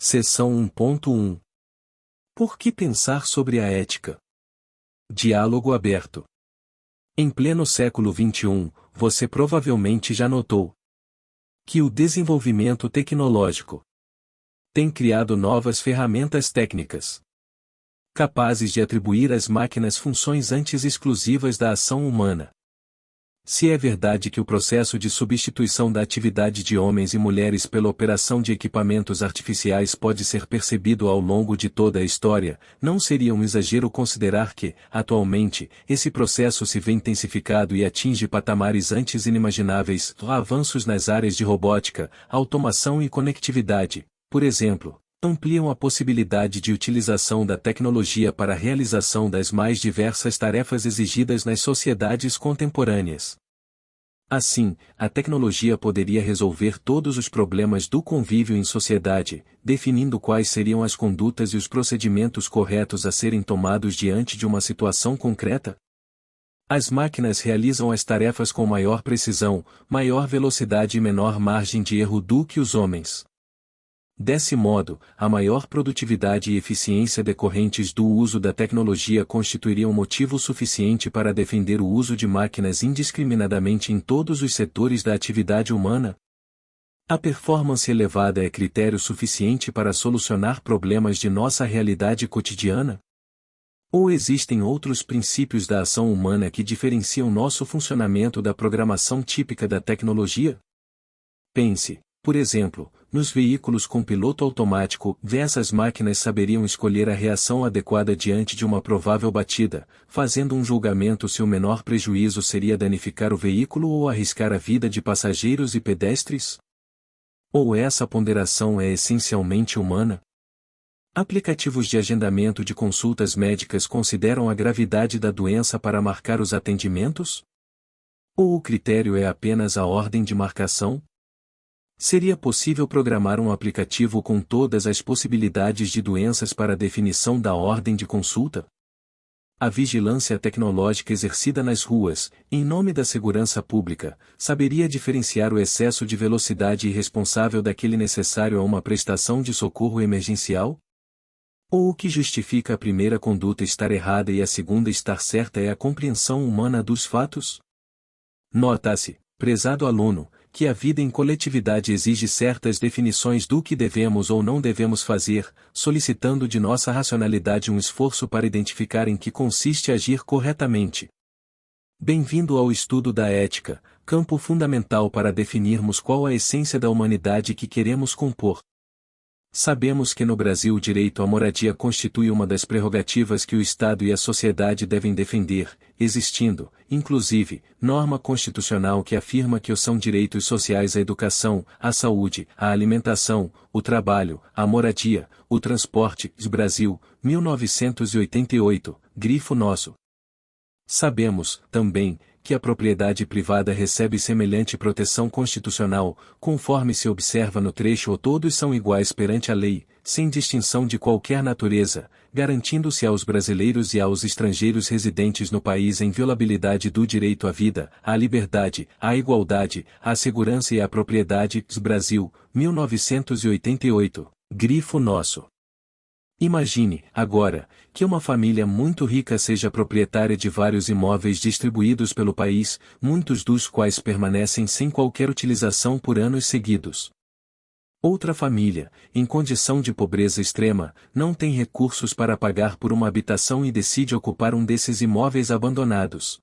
Seção 1.1. Por que pensar sobre a ética? Diálogo aberto. Em pleno século XXI, você provavelmente já notou que o desenvolvimento tecnológico tem criado novas ferramentas técnicas capazes de atribuir às máquinas funções antes exclusivas da ação humana. Se é verdade que o processo de substituição da atividade de homens e mulheres pela operação de equipamentos artificiais pode ser percebido ao longo de toda a história, não seria um exagero considerar que, atualmente, esse processo se vê intensificado e atinge patamares antes inimagináveis. Avanços nas áreas de robótica, automação e conectividade, por exemplo, ampliam a possibilidade de utilização da tecnologia para a realização das mais diversas tarefas exigidas nas sociedades contemporâneas. Assim, a tecnologia poderia resolver todos os problemas do convívio em sociedade, definindo quais seriam as condutas e os procedimentos corretos a serem tomados diante de uma situação concreta. As máquinas realizam as tarefas com maior precisão, maior velocidade e menor margem de erro do que os homens. Desse modo, a maior produtividade e eficiência decorrentes do uso da tecnologia constituiriam motivo suficiente para defender o uso de máquinas indiscriminadamente em todos os setores da atividade humana. A performance elevada é critério suficiente para solucionar problemas de nossa realidade cotidiana? Ou existem outros princípios da ação humana que diferenciam nosso funcionamento da programação típica da tecnologia? Pense, por exemplo, nos veículos com piloto automático. Essas máquinas saberiam escolher a reação adequada diante de uma provável batida, fazendo um julgamento se o menor prejuízo seria danificar o veículo ou arriscar a vida de passageiros e pedestres? Ou essa ponderação é essencialmente humana? Aplicativos de agendamento de consultas médicas consideram a gravidade da doença para marcar os atendimentos? Ou o critério é apenas a ordem de marcação? Seria possível programar um aplicativo com todas as possibilidades de doenças para a definição da ordem de consulta? A vigilância tecnológica exercida nas ruas, em nome da segurança pública, saberia diferenciar o excesso de velocidade irresponsável daquele necessário a uma prestação de socorro emergencial? Ou o que justifica a primeira conduta estar errada e a segunda estar certa é a compreensão humana dos fatos? Nota-se, prezado aluno, que a vida em coletividade exige certas definições do que devemos ou não devemos fazer, solicitando de nossa racionalidade um esforço para identificar em que consiste agir corretamente. Bem-vindo ao estudo da ética, campo fundamental para definirmos qual a essência da humanidade que queremos compor. Sabemos que no Brasil o direito à moradia constitui uma das prerrogativas que o Estado e a sociedade devem defender, existindo, inclusive, norma constitucional que afirma que são direitos sociais a educação, a saúde, a alimentação, o trabalho, a moradia, o transporte. Brasil, 1988, grifo nosso. Sabemos, também, que a propriedade privada recebe semelhante proteção constitucional, conforme se observa no trecho: todos são iguais perante a lei, sem distinção de qualquer natureza, garantindo-se aos brasileiros e aos estrangeiros residentes no país a inviolabilidade do direito à vida, à liberdade, à igualdade, à segurança e à propriedade. Brasil, 1988, grifo nosso. Imagine, agora, que uma família muito rica seja proprietária de vários imóveis distribuídos pelo país, muitos dos quais permanecem sem qualquer utilização por anos seguidos. Outra família, em condição de pobreza extrema, não tem recursos para pagar por uma habitação e decide ocupar um desses imóveis abandonados.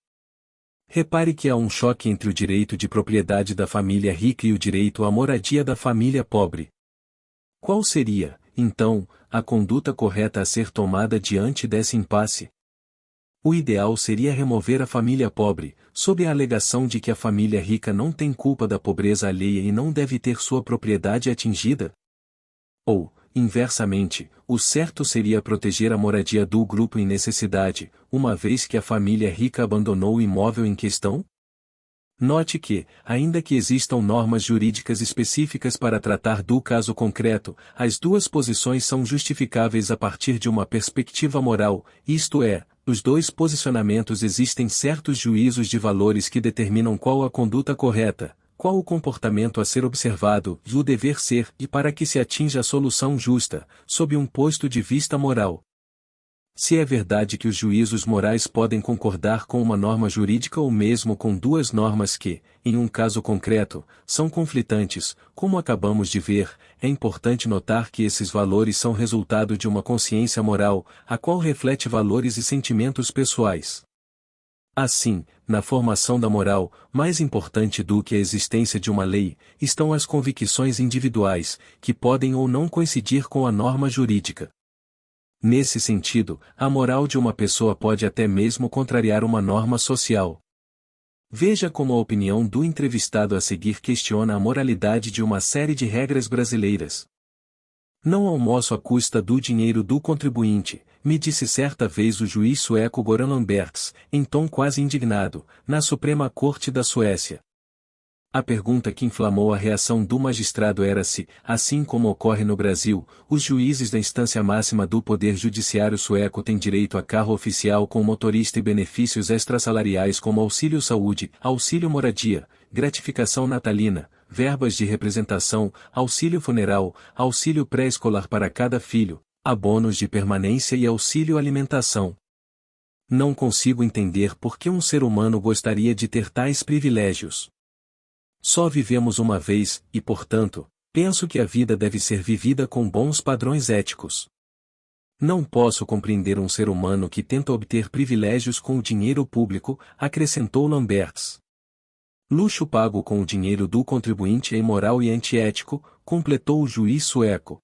Repare que há um choque entre o direito de propriedade da família rica e o direito à moradia da família pobre. Qual seria, então, a conduta correta a ser tomada diante desse impasse? O ideal seria remover a família pobre, sob a alegação de que a família rica não tem culpa da pobreza alheia e não deve ter sua propriedade atingida? Ou, inversamente, o certo seria proteger a moradia do grupo em necessidade, uma vez que a família rica abandonou o imóvel em questão? Note que, ainda que existam normas jurídicas específicas para tratar do caso concreto, as duas posições são justificáveis a partir de uma perspectiva moral, isto é, nos dois posicionamentos existem certos juízos de valores que determinam qual a conduta correta, qual o comportamento a ser observado e o dever ser e para que se atinja a solução justa, sob um posto de vista moral. Se é verdade que os juízos morais podem concordar com uma norma jurídica ou mesmo com duas normas que, em um caso concreto, são conflitantes, como acabamos de ver, é importante notar que esses valores são resultado de uma consciência moral, a qual reflete valores e sentimentos pessoais. Assim, na formação da moral, mais importante do que a existência de uma lei, estão as convicções individuais, que podem ou não coincidir com a norma jurídica. Nesse sentido, a moral de uma pessoa pode até mesmo contrariar uma norma social. Veja como a opinião do entrevistado a seguir questiona a moralidade de uma série de regras brasileiras. Não almoço à custa do dinheiro do contribuinte, me disse certa vez o juiz sueco Göran Lambertz, em tom quase indignado, na Suprema Corte da Suécia. A pergunta que inflamou a reação do magistrado era se, assim como ocorre no Brasil, os juízes da instância máxima do Poder Judiciário sueco têm direito a carro oficial com motorista e benefícios extrasalariais como auxílio-saúde, auxílio-moradia, gratificação natalina, verbas de representação, auxílio-funeral, auxílio pré-escolar para cada filho, abonos de permanência e auxílio-alimentação. Não consigo entender por que um ser humano gostaria de ter tais privilégios. Só vivemos uma vez, e portanto, penso que a vida deve ser vivida com bons padrões éticos. Não posso compreender um ser humano que tenta obter privilégios com o dinheiro público, acrescentou Lambertz. Luxo pago com o dinheiro do contribuinte é imoral e antiético, completou o juiz sueco.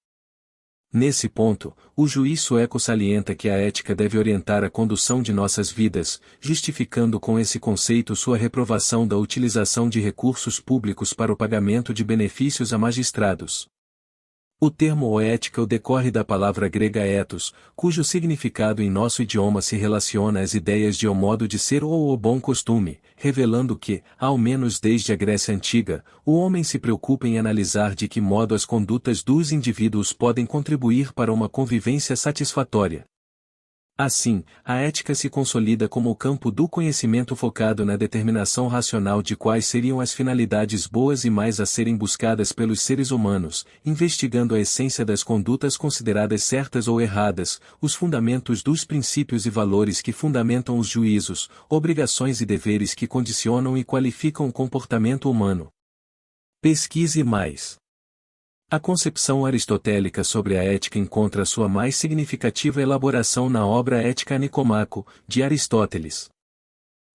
Nesse ponto, o juiz sueco salienta que a ética deve orientar a condução de nossas vidas, justificando com esse conceito sua reprovação da utilização de recursos públicos para o pagamento de benefícios a magistrados. O termo ética decorre da palavra grega ethos, cujo significado em nosso idioma se relaciona às ideias de o modo de ser ou o bom costume, revelando que, ao menos desde a Grécia Antiga, o homem se preocupa em analisar de que modo as condutas dos indivíduos podem contribuir para uma convivência satisfatória. Assim, a ética se consolida como o campo do conhecimento focado na determinação racional de quais seriam as finalidades boas e mais a serem buscadas pelos seres humanos, investigando a essência das condutas consideradas certas ou erradas, os fundamentos dos princípios e valores que fundamentam os juízos, obrigações e deveres que condicionam e qualificam o comportamento humano. Pesquise mais. A concepção aristotélica sobre a ética encontra sua mais significativa elaboração na obra Ética Nicomaco, de Aristóteles.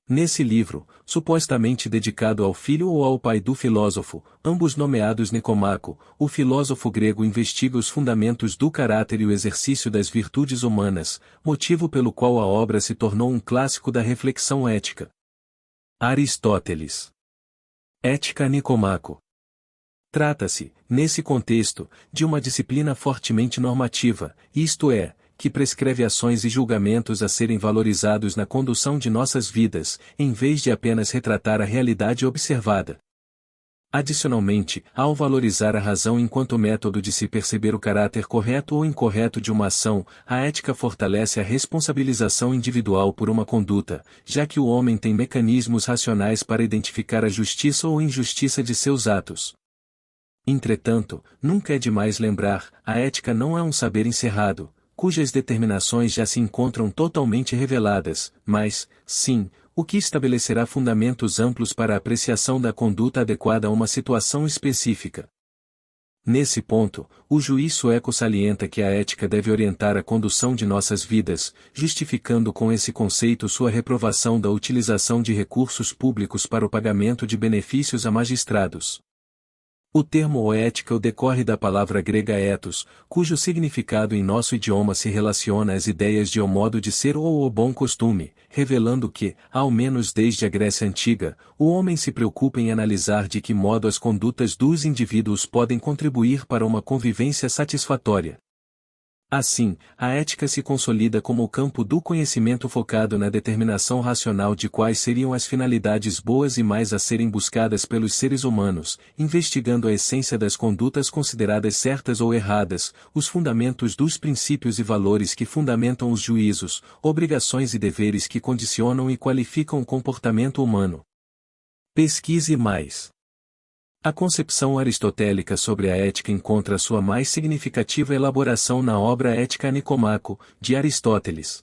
Nesse livro, supostamente dedicado ao filho ou ao pai do filósofo, ambos nomeados Nicomaco, o filósofo grego investiga os fundamentos do caráter e o exercício das virtudes humanas, motivo pelo qual a obra se tornou um clássico da reflexão ética. Aristóteles. Ética Nicomaco. Trata-se, nesse contexto, de uma disciplina fortemente normativa, isto é, que prescreve ações e julgamentos a serem valorizados na condução de nossas vidas, em vez de apenas retratar a realidade observada. Adicionalmente, ao valorizar a razão enquanto método de se perceber o caráter correto ou incorreto de uma ação, a ética fortalece a responsabilização individual por uma conduta, já que o homem tem mecanismos racionais para identificar a justiça ou injustiça de seus atos. Entretanto, nunca é demais lembrar, a ética não é um saber encerrado, cujas determinações já se encontram totalmente reveladas, mas, sim, o que estabelecerá fundamentos amplos para a apreciação da conduta adequada a uma situação específica. Nesse ponto, o juiz sueco salienta que a ética deve orientar a condução de nossas vidas, justificando com esse conceito sua reprovação da utilização de recursos públicos para o pagamento de benefícios a magistrados. O termo ética decorre da palavra grega ethos, cujo significado em nosso idioma se relaciona às ideias de o modo de ser ou o bom costume, revelando que, ao menos desde a Grécia Antiga, o homem se preocupa em analisar de que modo as condutas dos indivíduos podem contribuir para uma convivência satisfatória. Assim, a ética se consolida como o campo do conhecimento focado na determinação racional de quais seriam as finalidades boas e mais a serem buscadas pelos seres humanos, investigando a essência das condutas consideradas certas ou erradas, os fundamentos dos princípios e valores que fundamentam os juízos, obrigações e deveres que condicionam e qualificam o comportamento humano. Pesquise mais. A concepção aristotélica sobre a ética encontra sua mais significativa elaboração na obra Ética Nicomaco, de Aristóteles.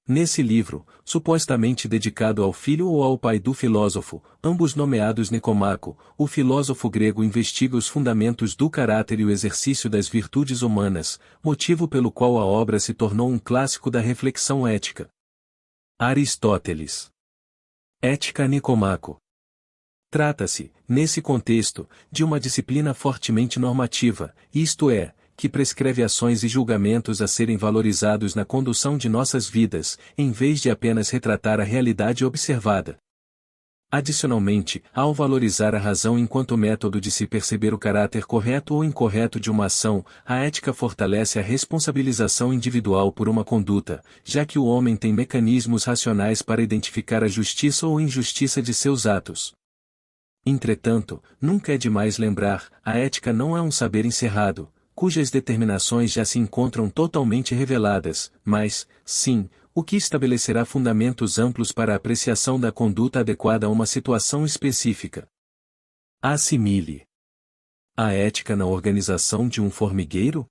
Nesse livro, supostamente dedicado ao filho ou ao pai do filósofo, ambos nomeados Nicomaco, o filósofo grego investiga os fundamentos do caráter e o exercício das virtudes humanas, motivo pelo qual a obra se tornou um clássico da reflexão ética. Aristóteles. Ética Nicomaco. Trata-se, nesse contexto, de uma disciplina fortemente normativa, isto é, que prescreve ações e julgamentos a serem valorizados na condução de nossas vidas, em vez de apenas retratar a realidade observada. Adicionalmente, ao valorizar a razão enquanto método de se perceber o caráter correto ou incorreto de uma ação, a ética fortalece a responsabilização individual por uma conduta, já que o homem tem mecanismos racionais para identificar a justiça ou injustiça de seus atos. Entretanto, nunca é demais lembrar, a ética não é um saber encerrado, cujas determinações já se encontram totalmente reveladas, mas, sim, o que estabelecerá fundamentos amplos para a apreciação da conduta adequada a uma situação específica. Assimile. A ética na organização de um formigueiro?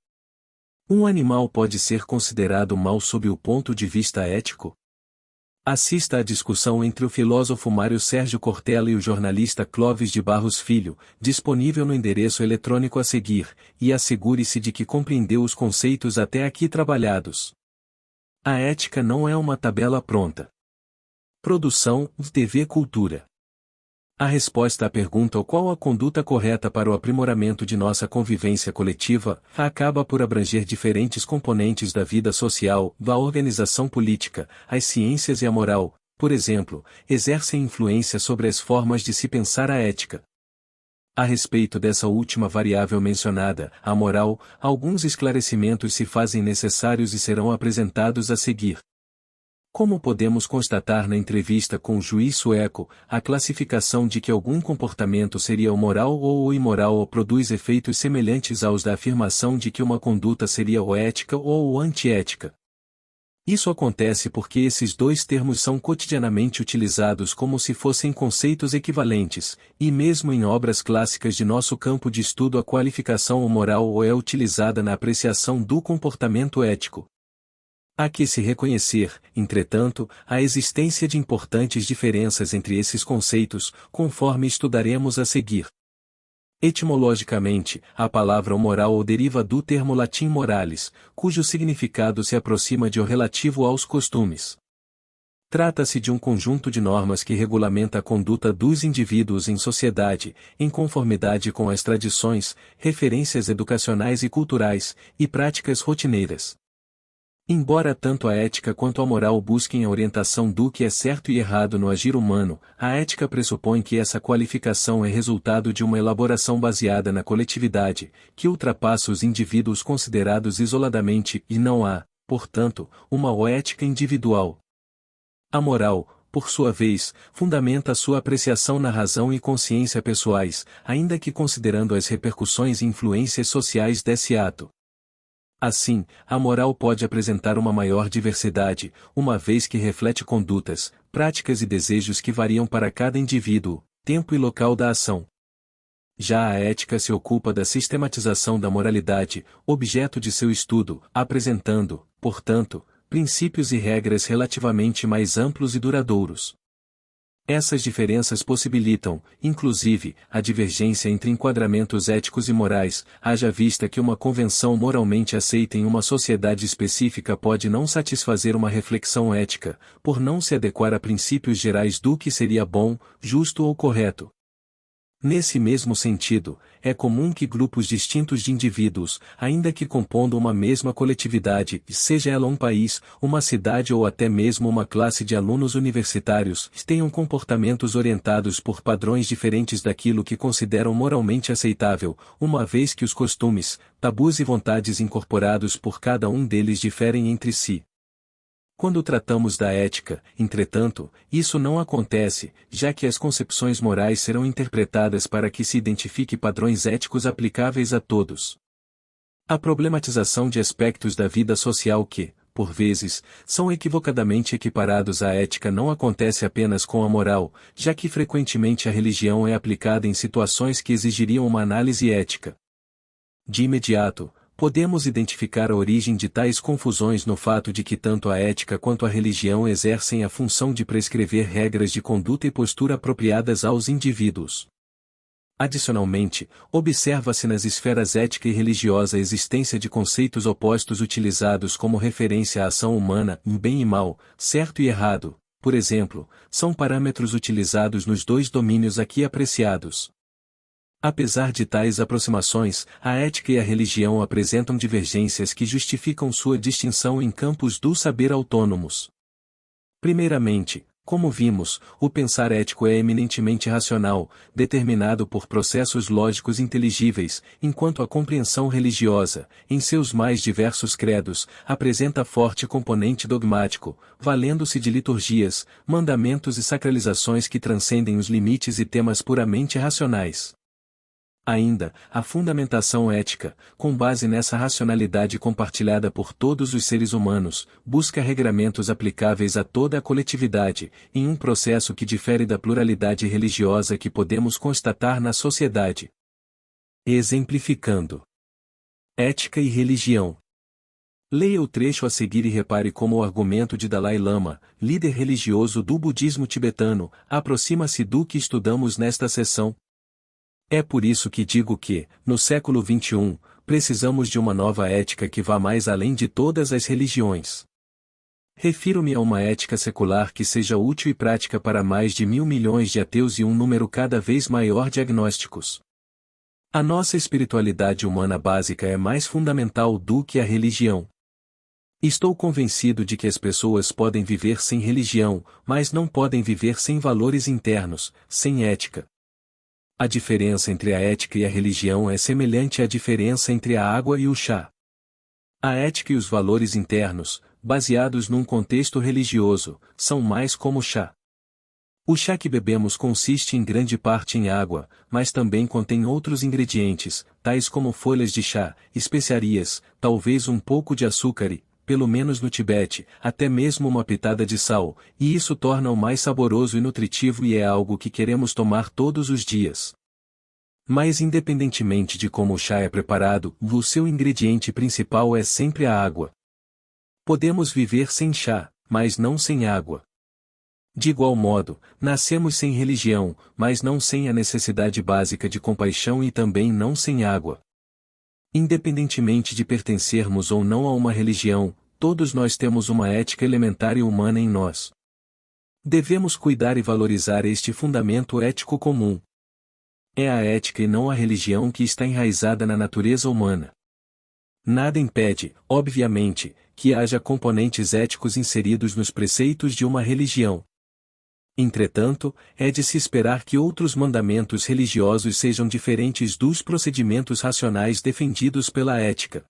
Um animal pode ser considerado mau sob o ponto de vista ético? Assista à discussão entre o filósofo Mário Sérgio Cortella e o jornalista Clóvis de Barros Filho, disponível no endereço eletrônico a seguir, e assegure-se de que compreendeu os conceitos até aqui trabalhados. A ética não é uma tabela pronta. Produção, TV Cultura. A resposta à pergunta qual a conduta correta para o aprimoramento de nossa convivência coletiva, acaba por abranger diferentes componentes da vida social, da organização política, as ciências e a moral, por exemplo, exercem influência sobre as formas de se pensar a ética. A respeito dessa última variável mencionada, a moral, alguns esclarecimentos se fazem necessários e serão apresentados a seguir. Como podemos constatar na entrevista com o juiz sueco, a classificação de que algum comportamento seria o moral ou o imoral produz efeitos semelhantes aos da afirmação de que uma conduta seria o ética ou o antiética. Isso acontece porque esses dois termos são cotidianamente utilizados como se fossem conceitos equivalentes, e mesmo em obras clássicas de nosso campo de estudo a qualificação moral é utilizada na apreciação do comportamento ético. Há que se reconhecer, entretanto, a existência de importantes diferenças entre esses conceitos, conforme estudaremos a seguir. Etimologicamente, a palavra moral deriva do termo latim moralis, cujo significado se aproxima de o relativo aos costumes. Trata-se de um conjunto de normas que regulamenta a conduta dos indivíduos em sociedade, em conformidade com as tradições, referências educacionais e culturais, e práticas rotineiras. Embora tanto a ética quanto a moral busquem a orientação do que é certo e errado no agir humano, a ética pressupõe que essa qualificação é resultado de uma elaboração baseada na coletividade, que ultrapassa os indivíduos considerados isoladamente, e não há, portanto, uma ética individual. A moral, por sua vez, fundamenta sua apreciação na razão e consciência pessoais, ainda que considerando as repercussões e influências sociais desse ato. Assim, a moral pode apresentar uma maior diversidade, uma vez que reflete condutas, práticas e desejos que variam para cada indivíduo, tempo e local da ação. Já a ética se ocupa da sistematização da moralidade, objeto de seu estudo, apresentando, portanto, princípios e regras relativamente mais amplos e duradouros. Essas diferenças possibilitam, inclusive, a divergência entre enquadramentos éticos e morais, haja vista que uma convenção moralmente aceita em uma sociedade específica pode não satisfazer uma reflexão ética, por não se adequar a princípios gerais do que seria bom, justo ou correto. Nesse mesmo sentido, é comum que grupos distintos de indivíduos, ainda que compondo uma mesma coletividade, seja ela um país, uma cidade ou até mesmo uma classe de alunos universitários, tenham comportamentos orientados por padrões diferentes daquilo que consideram moralmente aceitável, uma vez que os costumes, tabus e vontades incorporados por cada um deles diferem entre si. Quando tratamos da ética, entretanto, isso não acontece, já que as concepções morais serão interpretadas para que se identifique padrões éticos aplicáveis a todos. A problematização de aspectos da vida social que, por vezes, são equivocadamente equiparados à ética não acontece apenas com a moral, já que frequentemente a religião é aplicada em situações que exigiriam uma análise ética. De imediato, podemos identificar a origem de tais confusões no fato de que tanto a ética quanto a religião exercem a função de prescrever regras de conduta e postura apropriadas aos indivíduos. Adicionalmente, observa-se nas esferas ética e religiosa a existência de conceitos opostos utilizados como referência à ação humana, em bem e mal, certo e errado, por exemplo, são parâmetros utilizados nos dois domínios aqui apreciados. Apesar de tais aproximações, a ética e a religião apresentam divergências que justificam sua distinção em campos do saber autônomos. Primeiramente, como vimos, o pensar ético é eminentemente racional, determinado por processos lógicos inteligíveis, enquanto a compreensão religiosa, em seus mais diversos credos, apresenta forte componente dogmático, valendo-se de liturgias, mandamentos e sacralizações que transcendem os limites e temas puramente racionais. Ainda, a fundamentação ética, com base nessa racionalidade compartilhada por todos os seres humanos, busca regramentos aplicáveis a toda a coletividade, em um processo que difere da pluralidade religiosa que podemos constatar na sociedade. Exemplificando: ética e religião. Leia o trecho a seguir e repare como o argumento de Dalai Lama, líder religioso do budismo tibetano, aproxima-se do que estudamos nesta sessão. É por isso que digo que, no século XXI, precisamos de uma nova ética que vá mais além de todas as religiões. Refiro-me a uma ética secular que seja útil e prática para mais de 1.000 milhões de ateus e um número cada vez maior de agnósticos. A nossa espiritualidade humana básica é mais fundamental do que a religião. Estou convencido de que as pessoas podem viver sem religião, mas não podem viver sem valores internos, sem ética. A diferença entre a ética e a religião é semelhante à diferença entre a água e o chá. A ética e os valores internos, baseados num contexto religioso, são mais como chá. O chá que bebemos consiste em grande parte em água, mas também contém outros ingredientes, tais como folhas de chá, especiarias, talvez um pouco de açúcar e, pelo menos no Tibete, até mesmo uma pitada de sal, e isso torna-o mais saboroso e nutritivo e é algo que queremos tomar todos os dias. Mas independentemente de como o chá é preparado, o seu ingrediente principal é sempre a água. Podemos viver sem chá, mas não sem água. De igual modo, nascemos sem religião, mas não sem a necessidade básica de compaixão e também não sem água. Independentemente de pertencermos ou não a uma religião, todos nós temos uma ética elementar e humana em nós. Devemos cuidar e valorizar este fundamento ético comum. É a ética e não a religião que está enraizada na natureza humana. Nada impede, obviamente, que haja componentes éticos inseridos nos preceitos de uma religião. Entretanto, é de se esperar que outros mandamentos religiosos sejam diferentes dos procedimentos racionais defendidos pela ética.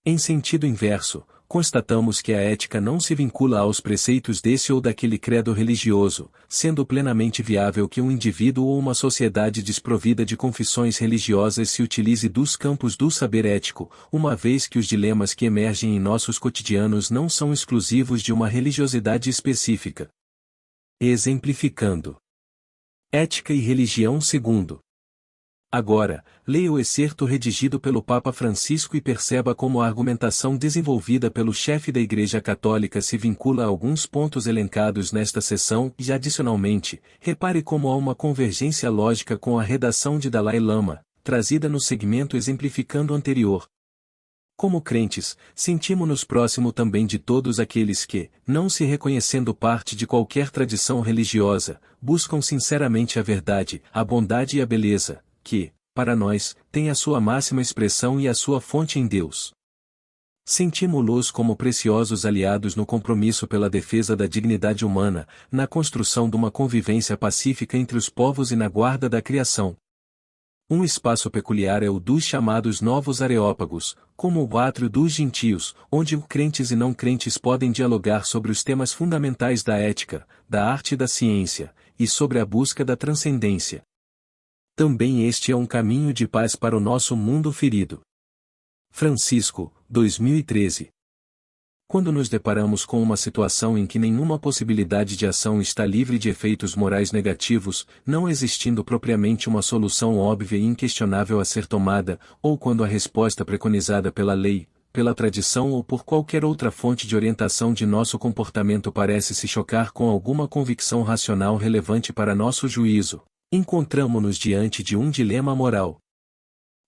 Em sentido inverso, constatamos que a ética não se vincula aos preceitos desse ou daquele credo religioso, sendo plenamente viável que um indivíduo ou uma sociedade desprovida de confissões religiosas se utilize dos campos do saber ético, uma vez que os dilemas que emergem em nossos cotidianos não são exclusivos de uma religiosidade específica. Exemplificando: ética e religião segundo. Agora, leia o excerto redigido pelo Papa Francisco e perceba como a argumentação desenvolvida pelo chefe da Igreja Católica se vincula a alguns pontos elencados nesta seção e, adicionalmente, repare como há uma convergência lógica com a redação de Dalai Lama, trazida no segmento exemplificando o anterior. Como crentes, sentimos-nos próximo também de todos aqueles que, não se reconhecendo parte de qualquer tradição religiosa, buscam sinceramente a verdade, a bondade e a beleza, que, para nós, tem a sua máxima expressão e a sua fonte em Deus. Sentimos-los como preciosos aliados no compromisso pela defesa da dignidade humana, na construção de uma convivência pacífica entre os povos e na guarda da criação. Um espaço peculiar é o dos chamados novos areópagos, como o átrio dos gentios, onde crentes e não crentes podem dialogar sobre os temas fundamentais da ética, da arte e da ciência, e sobre a busca da transcendência. Também este é um caminho de paz para o nosso mundo ferido. Francisco, 2013. Quando nos deparamos com uma situação em que nenhuma possibilidade de ação está livre de efeitos morais negativos, não existindo propriamente uma solução óbvia e inquestionável a ser tomada, ou quando a resposta preconizada pela lei, pela tradição ou por qualquer outra fonte de orientação de nosso comportamento parece se chocar com alguma convicção racional relevante para nosso juízo, encontramo-nos diante de um dilema moral.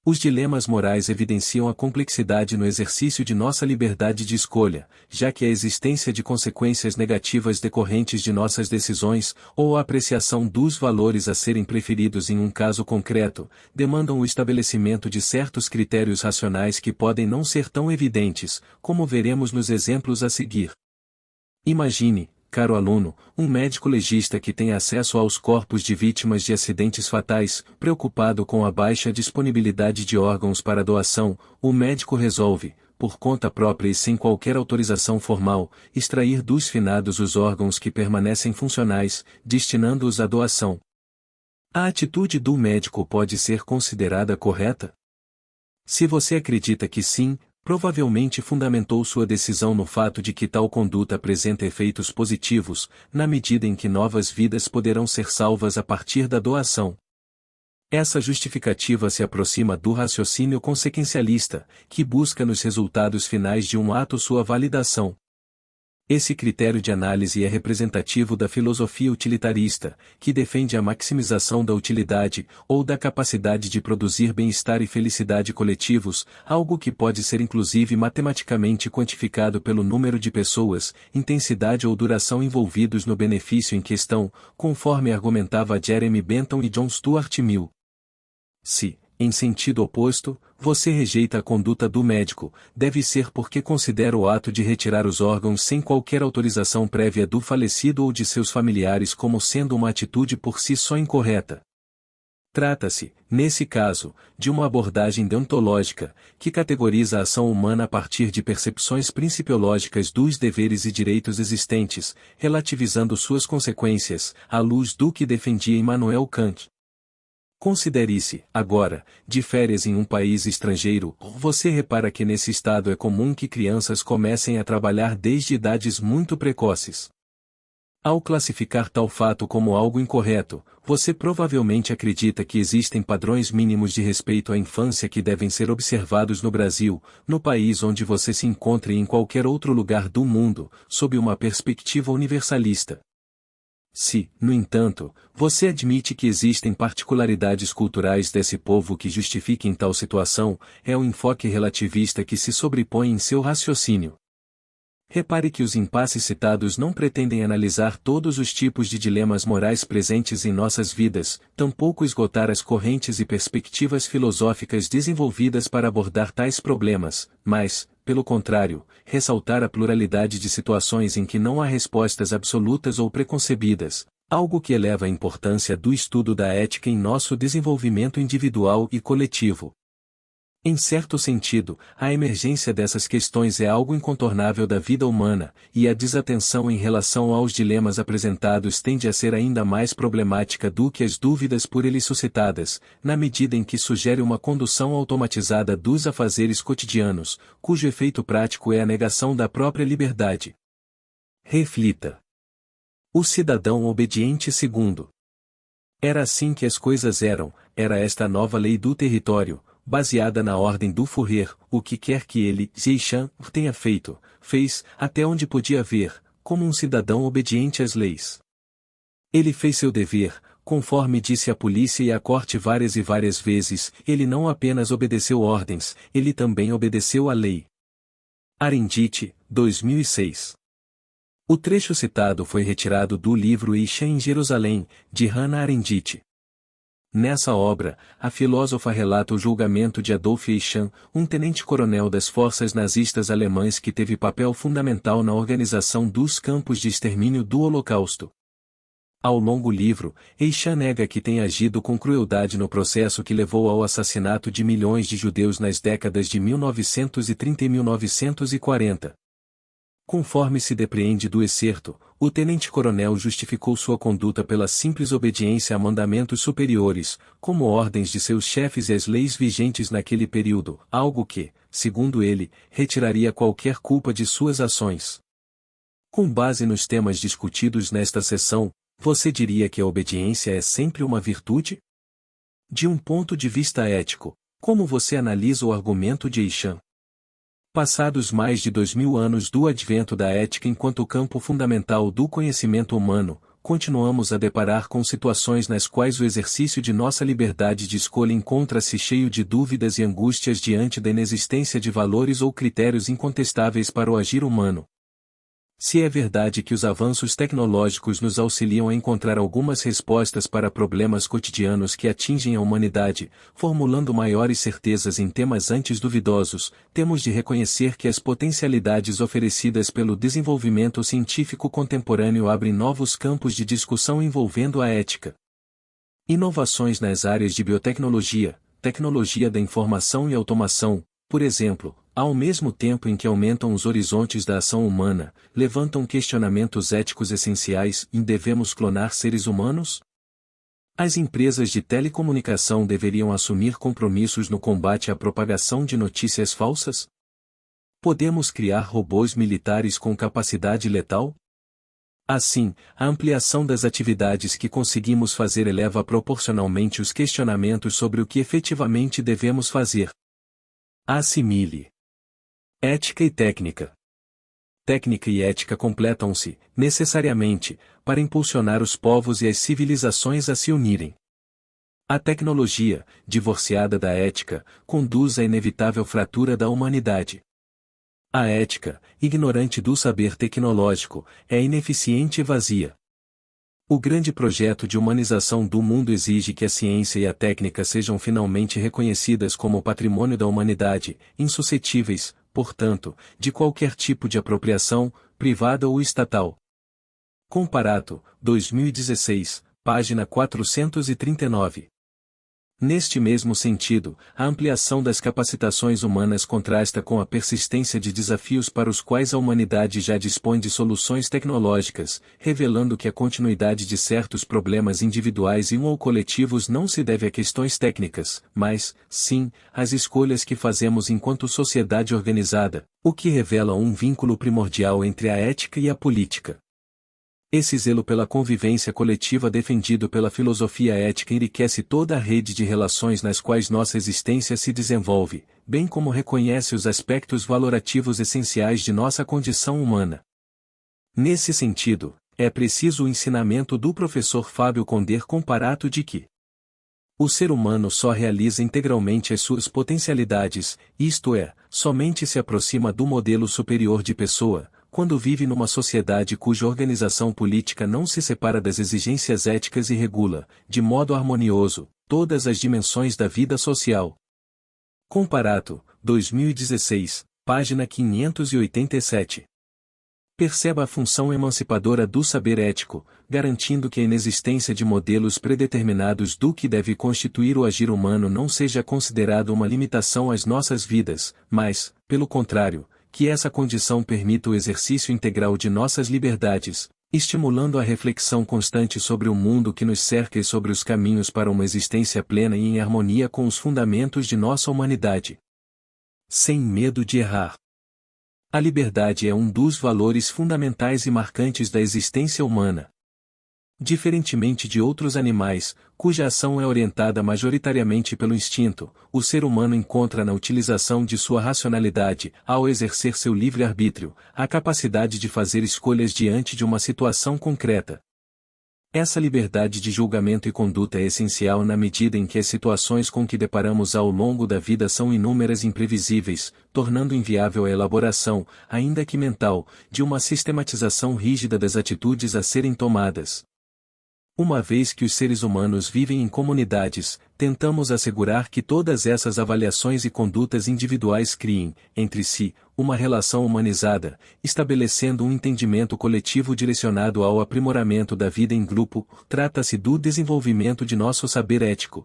Os dilemas morais evidenciam a complexidade no exercício de nossa liberdade de escolha, já que a existência de consequências negativas decorrentes de nossas decisões, ou a apreciação dos valores a serem preferidos em um caso concreto, demandam o estabelecimento de certos critérios racionais que podem não ser tão evidentes, como veremos nos exemplos a seguir. Imagine, caro aluno, um médico legista que tem acesso aos corpos de vítimas de acidentes fatais, preocupado com a baixa disponibilidade de órgãos para doação, o médico resolve, por conta própria e sem qualquer autorização formal, extrair dos finados os órgãos que permanecem funcionais, destinando-os à doação. A atitude do médico pode ser considerada correta? Se você acredita que sim, provavelmente fundamentou sua decisão no fato de que tal conduta apresenta efeitos positivos, na medida em que novas vidas poderão ser salvas a partir da doação. Essa justificativa se aproxima do raciocínio consequencialista, que busca nos resultados finais de um ato sua validação. Esse critério de análise é representativo da filosofia utilitarista, que defende a maximização da utilidade, ou da capacidade de produzir bem-estar e felicidade coletivos, algo que pode ser inclusive matematicamente quantificado pelo número de pessoas, intensidade ou duração envolvidos no benefício em questão, conforme argumentava Jeremy Bentham e John Stuart Mill. Se, em sentido oposto, você rejeita a conduta do médico, deve ser porque considera o ato de retirar os órgãos sem qualquer autorização prévia do falecido ou de seus familiares como sendo uma atitude por si só incorreta. Trata-se, nesse caso, de uma abordagem deontológica, que categoriza a ação humana a partir de percepções principiológicas dos deveres e direitos existentes, relativizando suas consequências, à luz do que defendia Immanuel Kant. Considere-se, agora, de férias em um país estrangeiro, você repara que nesse estado é comum que crianças comecem a trabalhar desde idades muito precoces. Ao classificar tal fato como algo incorreto, você provavelmente acredita que existem padrões mínimos de respeito à infância que devem ser observados no Brasil, no país onde você se encontre e em qualquer outro lugar do mundo, sob uma perspectiva universalista. Se, no entanto, você admite que existem particularidades culturais desse povo que justifiquem tal situação, é o enfoque relativista que se sobrepõe em seu raciocínio. Repare que os impasses citados não pretendem analisar todos os tipos de dilemas morais presentes em nossas vidas, tampouco esgotar as correntes e perspectivas filosóficas desenvolvidas para abordar tais problemas, mas, pelo contrário, ressaltar a pluralidade de situações em que não há respostas absolutas ou preconcebidas, algo que eleva a importância do estudo da ética em nosso desenvolvimento individual e coletivo. Em certo sentido, a emergência dessas questões é algo incontornável da vida humana, e a desatenção em relação aos dilemas apresentados tende a ser ainda mais problemática do que as dúvidas por eles suscitadas, na medida em que sugere uma condução automatizada dos afazeres cotidianos, cujo efeito prático é a negação da própria liberdade. Reflita. O cidadão obediente segundo. Era assim que as coisas eram, era esta a nova lei do território, baseada na ordem do Fourier, o que quer que ele, Zeixan, tenha feito, fez, até onde podia ver, como um cidadão obediente às leis. Ele fez seu dever, conforme disse a polícia e a corte várias e várias vezes, ele não apenas obedeceu ordens, ele também obedeceu à lei. Arendite, 2006. O trecho citado foi retirado do livro Eixa em Jerusalém, de Hannah Arendt. Nessa obra, a filósofa relata o julgamento de Adolf Eichmann, um tenente-coronel das forças nazistas alemães que teve papel fundamental na organização dos campos de extermínio do Holocausto. Ao longo livro, Eichmann nega que tenha agido com crueldade no processo que levou ao assassinato de milhões de judeus nas décadas de 1930 e 1940. Conforme se depreende do excerto, o tenente-coronel justificou sua conduta pela simples obediência a mandamentos superiores, como ordens de seus chefes e as leis vigentes naquele período, algo que, segundo ele, retiraria qualquer culpa de suas ações. Com base nos temas discutidos nesta sessão, você diria que a obediência é sempre uma virtude? De um ponto de vista ético, como você analisa o argumento de Eixan? Passados mais de 2000 anos do advento da ética enquanto campo fundamental do conhecimento humano, continuamos a deparar com situações nas quais o exercício de nossa liberdade de escolha encontra-se cheio de dúvidas e angústias diante da inexistência de valores ou critérios incontestáveis para o agir humano. Se é verdade que os avanços tecnológicos nos auxiliam a encontrar algumas respostas para problemas cotidianos que atingem a humanidade, formulando maiores certezas em temas antes duvidosos, temos de reconhecer que as potencialidades oferecidas pelo desenvolvimento científico contemporâneo abrem novos campos de discussão envolvendo a ética. Inovações nas áreas de biotecnologia, tecnologia da informação e automação, por exemplo, ao mesmo tempo em que aumentam os horizontes da ação humana, levantam questionamentos éticos essenciais: devemos clonar seres humanos? As empresas de telecomunicação deveriam assumir compromissos no combate à propagação de notícias falsas? Podemos criar robôs militares com capacidade letal? Assim, a ampliação das atividades que conseguimos fazer eleva proporcionalmente os questionamentos sobre o que efetivamente devemos fazer. Assimile. Ética e técnica. Técnica e ética completam-se, necessariamente, para impulsionar os povos e as civilizações a se unirem. A tecnologia, divorciada da ética, conduz à inevitável fratura da humanidade. A ética, ignorante do saber tecnológico, é ineficiente e vazia. O grande projeto de humanização do mundo exige que a ciência e a técnica sejam finalmente reconhecidas como patrimônio da humanidade, insuscetíveis, portanto, de qualquer tipo de apropriação, privada ou estatal. Comparato, 2016, página 439. Neste mesmo sentido, a ampliação das capacitações humanas contrasta com a persistência de desafios para os quais a humanidade já dispõe de soluções tecnológicas, revelando que a continuidade de certos problemas individuais ou coletivos não se deve a questões técnicas, mas, sim, às escolhas que fazemos enquanto sociedade organizada, o que revela um vínculo primordial entre a ética e a política. Esse zelo pela convivência coletiva defendido pela filosofia ética enriquece toda a rede de relações nas quais nossa existência se desenvolve, bem como reconhece os aspectos valorativos essenciais de nossa condição humana. Nesse sentido, é preciso o ensinamento do professor Fábio Conder Comparato de que o ser humano só realiza integralmente as suas potencialidades, isto é, somente se aproxima do modelo superior de pessoa, quando vive numa sociedade cuja organização política não se separa das exigências éticas e regula, de modo harmonioso, todas as dimensões da vida social. Comparato, 2016, página 587. Perceba a função emancipadora do saber ético, garantindo que a inexistência de modelos predeterminados do que deve constituir o agir humano não seja considerado uma limitação às nossas vidas, mas, pelo contrário, que essa condição permita o exercício integral de nossas liberdades, estimulando a reflexão constante sobre o mundo que nos cerca e sobre os caminhos para uma existência plena e em harmonia com os fundamentos de nossa humanidade. Sem medo de errar. A liberdade é um dos valores fundamentais e marcantes da existência humana. Diferentemente de outros animais, cuja ação é orientada majoritariamente pelo instinto, o ser humano encontra na utilização de sua racionalidade, ao exercer seu livre-arbítrio, a capacidade de fazer escolhas diante de uma situação concreta. Essa liberdade de julgamento e conduta é essencial na medida em que as situações com que deparamos ao longo da vida são inúmeras e imprevisíveis, tornando inviável a elaboração, ainda que mental, de uma sistematização rígida das atitudes a serem tomadas. Uma vez que os seres humanos vivem em comunidades, tentamos assegurar que todas essas avaliações e condutas individuais criem, entre si, uma relação humanizada, estabelecendo um entendimento coletivo direcionado ao aprimoramento da vida em grupo. Trata-se do desenvolvimento de nosso saber ético.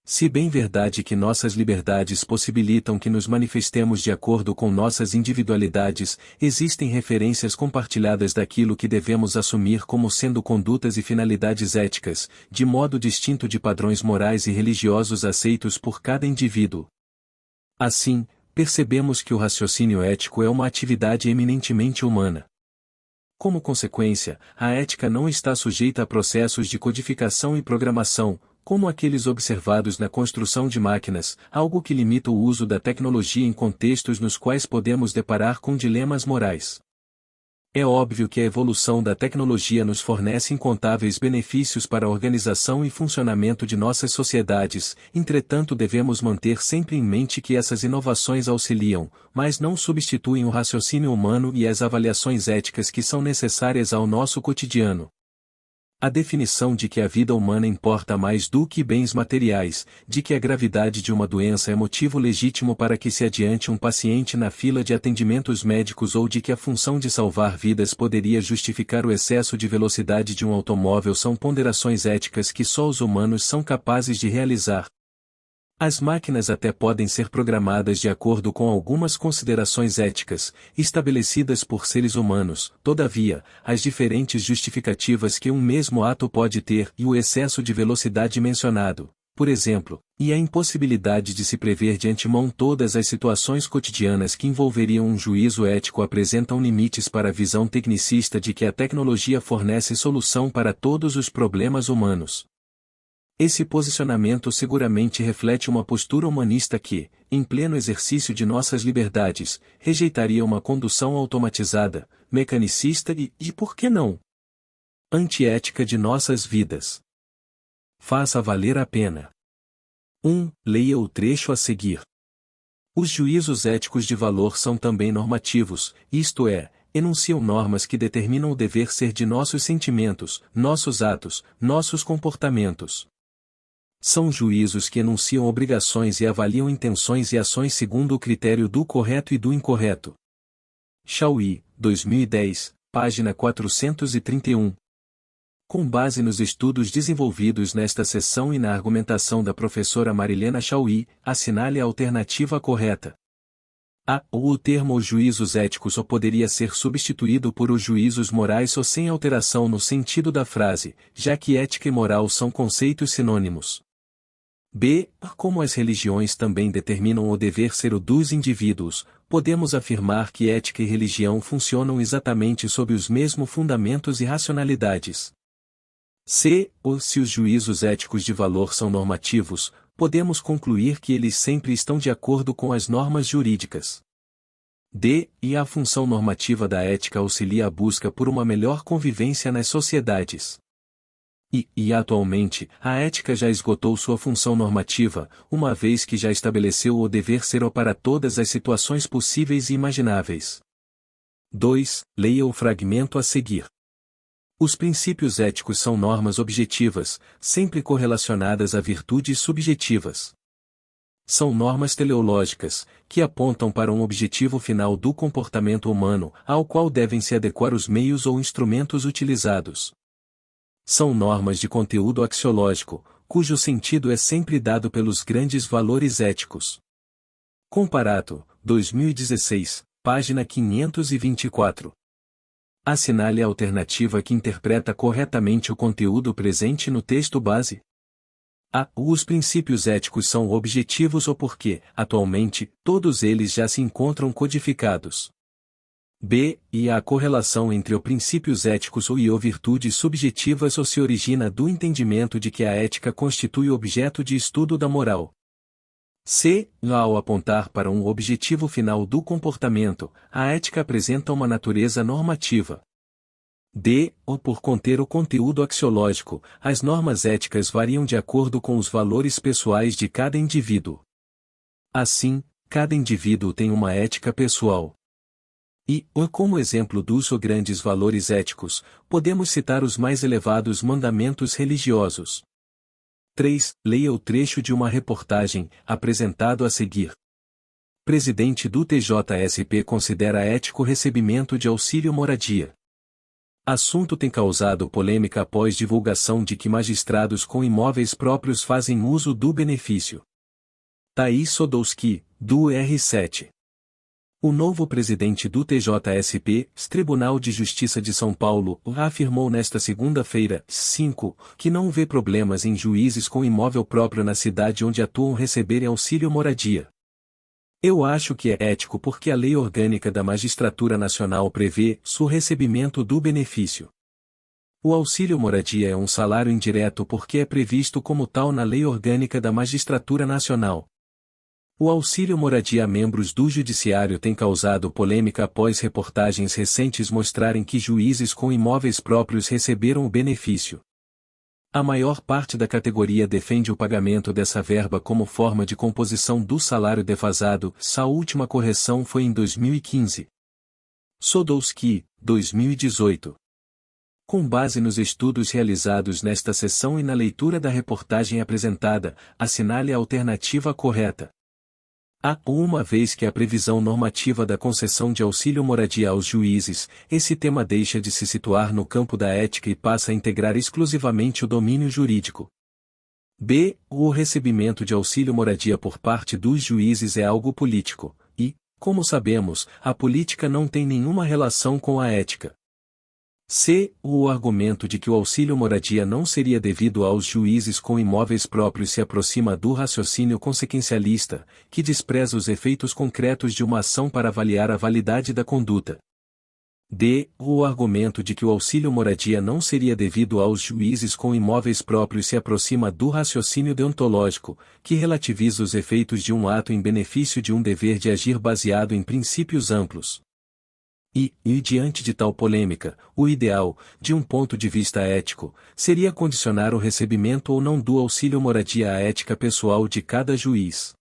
Se bem verdade que nossas liberdades possibilitam que nos manifestemos de acordo com nossas individualidades, existem referências compartilhadas daquilo que devemos assumir como sendo condutas e finalidades éticas, de modo distinto de padrões morais e religiosos aceitos por cada indivíduo. Assim, percebemos que o raciocínio ético é uma atividade eminentemente humana. Como consequência, a ética não está sujeita a processos de codificação e programação, como aqueles observados na construção de máquinas, algo que limita o uso da tecnologia em contextos nos quais podemos deparar com dilemas morais. É óbvio que a evolução da tecnologia nos fornece incontáveis benefícios para a organização e funcionamento de nossas sociedades, entretanto devemos manter sempre em mente que essas inovações auxiliam, mas não substituem o raciocínio humano e as avaliações éticas que são necessárias ao nosso cotidiano. A definição de que a vida humana importa mais do que bens materiais, de que a gravidade de uma doença é motivo legítimo para que se adiante um paciente na fila de atendimentos médicos ou de que a função de salvar vidas poderia justificar o excesso de velocidade de um automóvel são ponderações éticas que só os humanos são capazes de realizar. As máquinas até podem ser programadas de acordo com algumas considerações éticas, estabelecidas por seres humanos, todavia, as diferentes justificativas que um mesmo ato pode ter e o excesso de velocidade mencionado, por exemplo, e a impossibilidade de se prever de antemão todas as situações cotidianas que envolveriam um juízo ético apresentam limites para a visão tecnicista de que a tecnologia fornece solução para todos os problemas humanos. Esse posicionamento seguramente reflete uma postura humanista que, em pleno exercício de nossas liberdades, rejeitaria uma condução automatizada, mecanicista e por que não, antiética de nossas vidas. Faça valer a pena. 1. Leia o trecho a seguir. Os juízos éticos de valor são também normativos, isto é, enunciam normas que determinam o dever ser de nossos sentimentos, nossos atos, nossos comportamentos. São juízos que enunciam obrigações e avaliam intenções e ações segundo o critério do correto e do incorreto. Chauí, 2010, página 431. Com base nos estudos desenvolvidos nesta seção e na argumentação da professora Marilena Chauí, assinale a alternativa correta. O termo os juízos éticos só poderia ser substituído por os juízos morais só sem alteração no sentido da frase, já que ética e moral são conceitos sinônimos. B. Como as religiões também determinam o dever ser o dos indivíduos, podemos afirmar que ética e religião funcionam exatamente sob os mesmos fundamentos e racionalidades. C. Se os juízos éticos de valor são normativos, podemos concluir que eles sempre estão de acordo com as normas jurídicas. D. A função normativa da ética auxilia a busca por uma melhor convivência nas sociedades. Atualmente, a ética já esgotou sua função normativa, uma vez que já estabeleceu o dever ser para todas as situações possíveis e imagináveis. 2. Leia o fragmento a seguir. Os princípios éticos são normas objetivas, sempre correlacionadas a virtudes subjetivas. São normas teleológicas, que apontam para um objetivo final do comportamento humano, ao qual devem se adequar os meios ou instrumentos utilizados. São normas de conteúdo axiológico, cujo sentido é sempre dado pelos grandes valores éticos. Comparato, 2016, página 524. Assinale a alternativa que interpreta corretamente o conteúdo presente no texto base. Os princípios éticos são objetivos ou porque, atualmente, todos eles já se encontram codificados. B. A correlação entre os princípios éticos ou virtudes subjetivas ou se origina do entendimento de que a ética constitui objeto de estudo da moral. C. Ao apontar para um objetivo final do comportamento, a ética apresenta uma natureza normativa. D. Por conter o conteúdo axiológico, as normas éticas variam de acordo com os valores pessoais de cada indivíduo. Assim, cada indivíduo tem uma ética pessoal. Como exemplo dos grandes valores éticos, podemos citar os mais elevados mandamentos religiosos. 3. Leia o trecho de uma reportagem, apresentado a seguir. Presidente do TJSP considera ético recebimento de auxílio moradia. Assunto tem causado polêmica após divulgação de que magistrados com imóveis próprios fazem uso do benefício. Thaís Sodowski, do R7. O novo presidente do TJSP, Tribunal de Justiça de São Paulo, afirmou nesta segunda-feira, 5, que não vê problemas em juízes com imóvel próprio na cidade onde atuam receberem auxílio moradia. Eu acho que é ético porque a Lei Orgânica da Magistratura Nacional prevê o recebimento do benefício. O auxílio moradia é um salário indireto porque é previsto como tal na Lei Orgânica da Magistratura Nacional. O auxílio moradia a membros do Judiciário tem causado polêmica após reportagens recentes mostrarem que juízes com imóveis próprios receberam o benefício. A maior parte da categoria defende o pagamento dessa verba como forma de composição do salário defasado, a última correção foi em 2015. Sodowski, 2018. Com base nos estudos realizados nesta sessão e na leitura da reportagem apresentada, assinale a alternativa correta. Uma vez que a previsão normativa da concessão de auxílio moradia aos juízes, esse tema deixa de se situar no campo da ética e passa a integrar exclusivamente o domínio jurídico. B. O recebimento de auxílio moradia por parte dos juízes é algo político, e, como sabemos, a política não tem nenhuma relação com a ética. C. O argumento de que o auxílio moradia não seria devido aos juízes com imóveis próprios se aproxima do raciocínio consequencialista, que despreza os efeitos concretos de uma ação para avaliar a validade da conduta. D. O argumento de que o auxílio moradia não seria devido aos juízes com imóveis próprios se aproxima do raciocínio deontológico, que relativiza os efeitos de um ato em benefício de um dever de agir baseado em princípios amplos. E diante de tal polêmica, o ideal, de um ponto de vista ético, seria condicionar o recebimento ou não do auxílio moradia à ética pessoal de cada juiz.